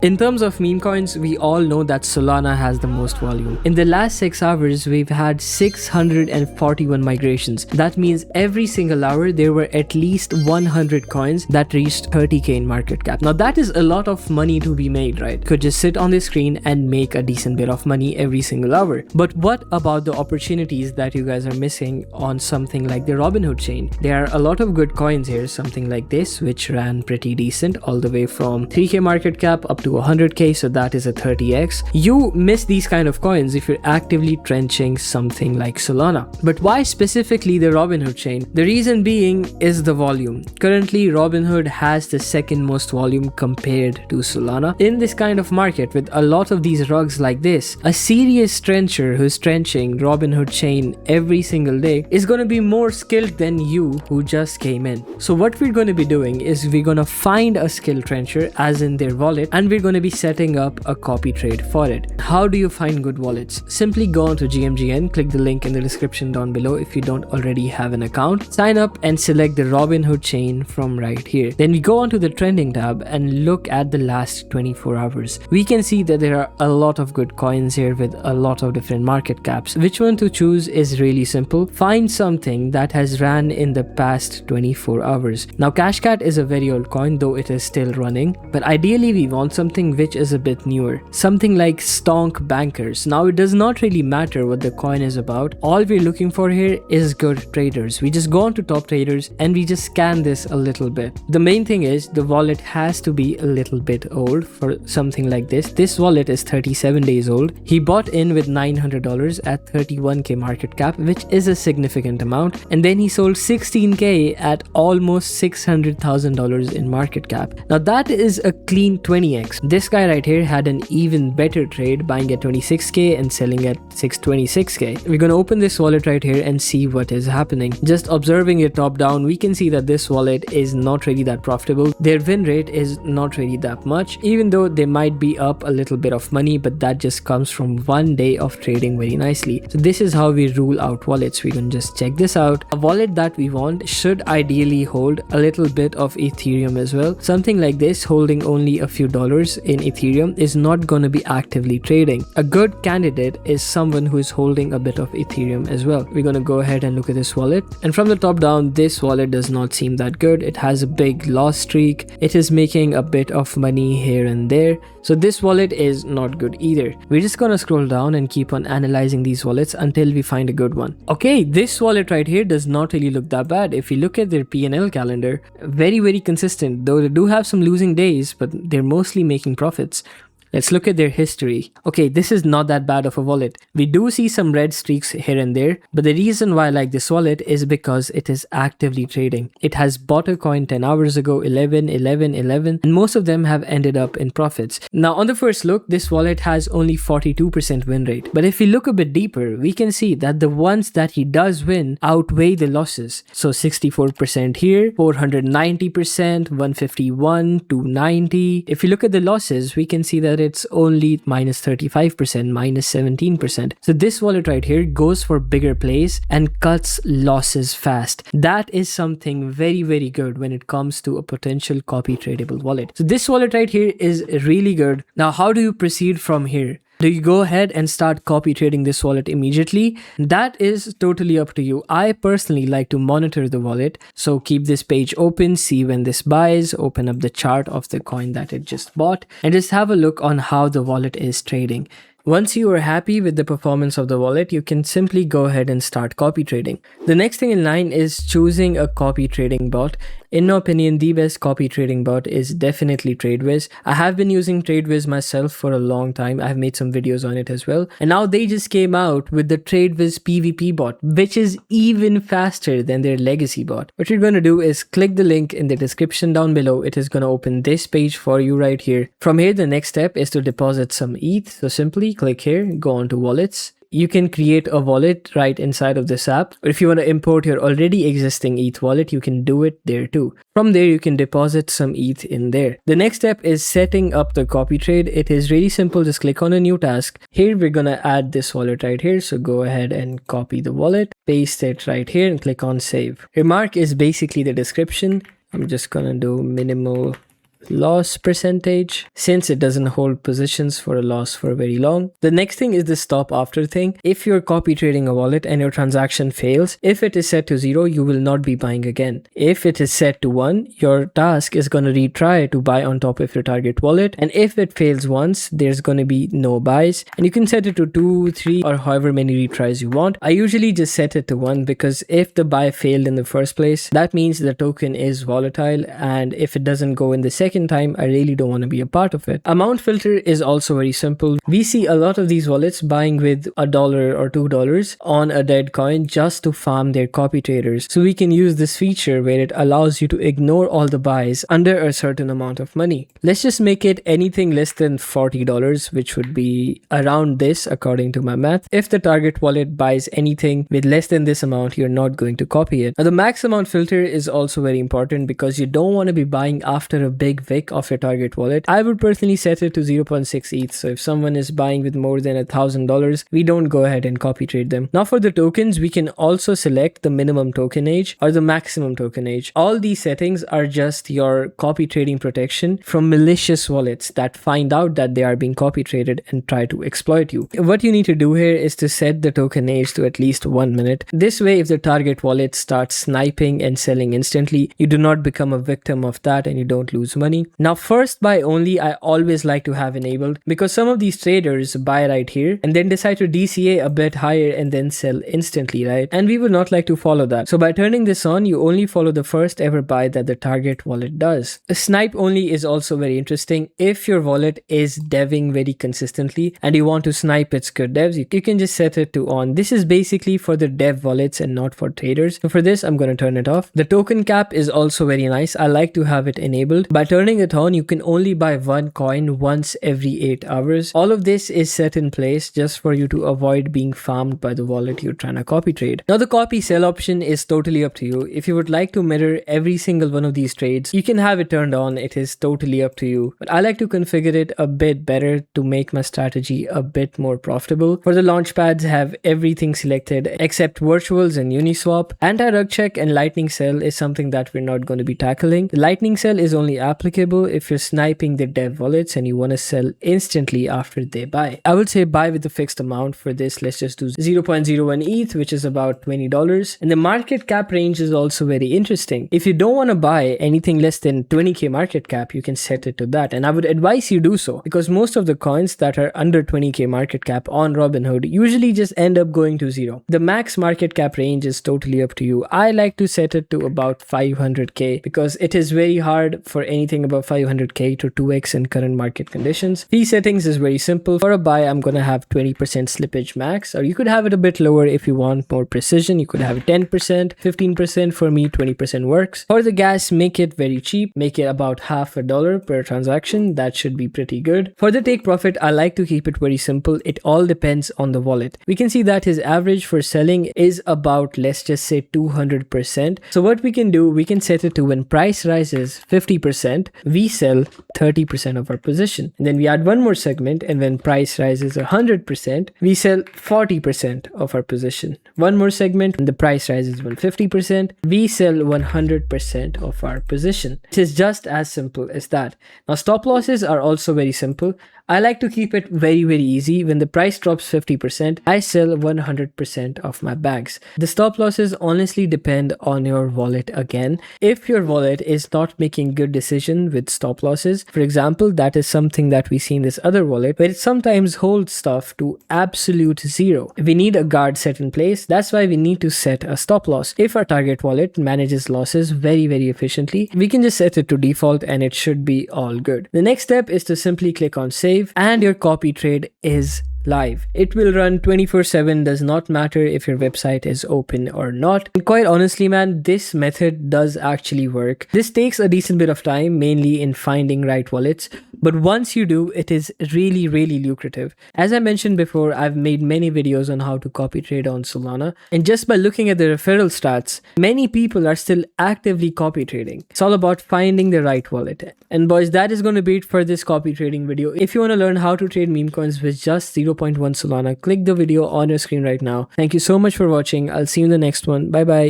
In terms of meme coins, we all know that Solana has the most volume. In the last 6 hours, we've had 641 migrations. That means every single hour, there were at least 100 coins that reached 30k in market cap. Now that is a lot of money to be made, right? Could just sit on the screen and make a decent bit of money every single hour. But what about the opportunities that you guys are missing on something like the Robinhood chain? There are a lot of good coins here, something like this, which ran pretty decent all the way from 3k market cap up to 100k, so that is a 30x. You miss these kind of coins if you're actively trenching something like Solana. But why specifically the Robinhood chain? The reason being is the volume. Currently, Robinhood has the second most volume compared to Solana. In this kind of market with a lot of these rugs like this, a serious trencher who's trenching Robinhood chain every single day is going to be more skilled than you who just came in. So what we're going to be doing is we're going to find a skilled trencher as in their wallet, and we're going to be setting up a copy trade for it. How do you find good wallets? Simply go on to GMGN, click the link in the description down below if you don't already have an account, sign up and select the Robinhood chain from right here. Then we go on to the trending tab and look at the last 24 hours. We can see that there are a lot of good coins here with a lot of different market caps. Which one to choose is really simple. Find something that has ran in the past 24 hours. Now Cashcat is a very old coin, though it is still running, but ideally we want something which is a bit newer, something like Stonk Bankers. Now it does not really matter what the coin is about. All we're looking for here is good traders. We just go on to top traders and we just scan this a little bit. The main thing is the wallet has to be a little bit old for something like this. This wallet is 37 days old. He bought in with $900 at 31k market cap, which is a significant amount, and then he sold 16k at almost $600,000 in market cap. Now that is a clean 20x. This guy right here had an even better trade, buying at 26k and selling at 626k. We're gonna open this wallet right here and see what is happening. Just observing it top down, we can see that this wallet is not really that profitable. Their win rate is not really that much, even though they might be up a little bit of money, but that just comes from one day of trading very nicely. So this is how we rule out wallets. We can just check this out. A wallet that we want should ideally hold a little bit of Ethereum as well. Something like this holding only a few dollars in Ethereum is not going to be actively trading. A good candidate is someone who is holding a bit of Ethereum as well. We're going to go ahead and look at this wallet, and from the top down, this wallet does not seem that good. It has a big loss streak. It is making a bit of money here and there, so this wallet is not good either. We're just gonna scroll down and keep on analyzing these wallets until we find a good one. Okay, this wallet right here does not really look that bad. If you look at their P&L calendar, very consistent, though they do have some losing days, but they're mostly making profits. Let's look at their history. Okay, this is not that bad of a wallet. We do see some red streaks here and there, but the reason why I like this wallet is because it is actively trading. It has bought a coin 10 hours ago, 11, and most of them have ended up in profits. Now, on the first look, this wallet has only 42% win rate. But if we look a bit deeper, we can see that the ones that he does win outweigh the losses. So 64% here, 490%, 151, 290. If you look at the losses, we can see that it's only minus 35%, minus 17%. So this wallet right here goes for bigger plays and cuts losses fast. That is something very good when it comes to a potential copy tradable wallet. So this wallet right here is really good. Now, how do you proceed from here? Do you go ahead and start copy trading this wallet immediately? That is totally up to you. I personally like to monitor the wallet. So keep this page open, see when this buys, open up the chart of the coin that it just bought, and just have a look on how the wallet is trading. Once you are happy with the performance of the wallet, you can simply go ahead and start copy trading. The next thing in line is choosing a copy trading bot. In my opinion, the best copy trading bot is definitely TradeWiz. I have been using TradeWiz myself for a long time. I've made some videos on it as well. And now they just came out with the TradeWiz PVP bot, which is even faster than their legacy bot. What you're going to do is click the link in the description down below. It is going to open this page for you right here. From here, the next step is to deposit some ETH. So simply click here, go on to wallets. You can create a wallet right inside of this app, or if you want to import your already existing ETH wallet, you can do it there too. From there, you can deposit some ETH in there. The next step is setting up the copy trade. It is really simple. Just click on a new task. Here, we're going to add this wallet right here. So go ahead and copy the wallet, paste it right here and click on save. Remark is basically the description. I'm just going to do minimal loss percentage, since it doesn't hold positions for a loss for very long. The next thing is the stop after thing. If you're copy trading a wallet and your transaction fails, if it is set to 0, you will not be buying again. If it is set to 1, your task is going to retry to buy on top of your target wallet, and if it fails once, there's going to be no buys, and you can set it to 2, 3 or however many retries you want. I usually just set it to 1 because if the buy failed in the first place, that means the token is volatile, and if it doesn't go in the second time, I really don't want to be a part of it. Amount filter is also very simple. We see a lot of these wallets buying with $1 or $2 on a dead coin just to farm their copy traders. So we can use this feature where it allows you to ignore all the buys under a certain amount of money. Let's just make it anything less than $40, which would be around this according to my math. If the target wallet buys anything with less than this amount, you're not going to copy it. Now the max amount filter is also very important because you don't want to be buying after a big wick of your target wallet. I would personally set it to 0.6 ETH. So if someone is buying with more than $1,000, we don't go ahead and copy trade them. Now for the tokens, we can also select the minimum token age or the maximum token age. All these settings are just your copy trading protection from malicious wallets that find out that they are being copy traded and try to exploit you. What you need to do here is to set the token age to at least 1 minute. This way, if the target wallet starts sniping and selling instantly, you do not become a victim of that and you don't lose money. Now first buy only, I always like to have enabled because some of these traders buy right here and then decide to DCA a bit higher and then sell instantly, right? And we would not like to follow that. So by turning this on, you only follow the first ever buy that the target wallet does. A snipe only is also very interesting. If your wallet is deving very consistently and you want to snipe its good devs, you can just set it to on. This is basically for the dev wallets and not for traders. So for this, I'm going to turn it off. The token cap is also very nice. I like to have it enabled. By turning it on, you can only buy 1 coin once every 8 hours. All of this is set in place just for you to avoid being farmed by the wallet you're trying to copy trade. Now the copy sell option is totally up to you. If you would like to mirror every single one of these trades, you can have it turned on. It is totally up to you. But I like to configure it a bit better to make my strategy a bit more profitable. For the launch pads, have everything selected except virtuals and Uniswap. Anti-rug check and lightning sell is something that we're not going to be tackling. The lightning sell is only applicable if you're sniping the dev wallets and you want to sell instantly after they buy. I would say buy with a fixed amount. For this, let's just do 0.01 ETH, which is about $20. And the market cap range is also very interesting. If you don't want to buy anything less than 20k market cap, you can set it to that. And I would advise you do so because most of the coins that are under 20k market cap on Robinhood usually just end up going to 0. The max market cap range is totally up to you. I like to set it to about 500k because it is very hard for anything above 500k to 2x in current market conditions. Fee settings is very simple. For a buy, I'm going to have 20% slippage max, or you could have it a bit lower if you want more precision. You could have it 10%, 15%. For me, 20% works. For the gas, make it very cheap. Make it about $0.50 per transaction. That should be pretty good. For the take profit, I like to keep it very simple. It all depends on the wallet. We can see that his average for selling is about, let's just say 200%. So what we can do, we can set it to when price rises 50%, we sell 30% of our position. And then we add one more segment, and when price rises 100%, we sell 40% of our position. One more segment, when the price rises 150%, we sell 100% of our position. It is just as simple as that. Now stop losses are also very simple. I like to keep it very, very easy. When the price drops 50%, I sell 100% of my bags. The stop losses honestly depend on your wallet again. If your wallet is not making good decision with stop losses, for example, that is something that we see in this other wallet where it sometimes holds stuff to absolute 0. We need a guard set in place. That's why we need to set a stop loss. If our target wallet manages losses very, very efficiently, we can just set it to default and it should be all good. The next step is to simply click on save, and your copy trade is live. It will run 24/7, does not matter if your website is open or not. And quite honestly, man, this method does actually work. This takes a decent bit of time, mainly in finding right wallets, but once you do, it is really, really lucrative. As I mentioned before, I've made many videos on how to copy trade on Solana, and just by looking at the referral stats, many people are still actively copy trading. It's all about finding the right wallet. And boys, that is going to be it for this copy trading video. If you want to learn how to trade meme coins with just 0.1 Solana, click the video on your screen right now. Thank you so much for watching. I'll see you in the next one. Bye bye.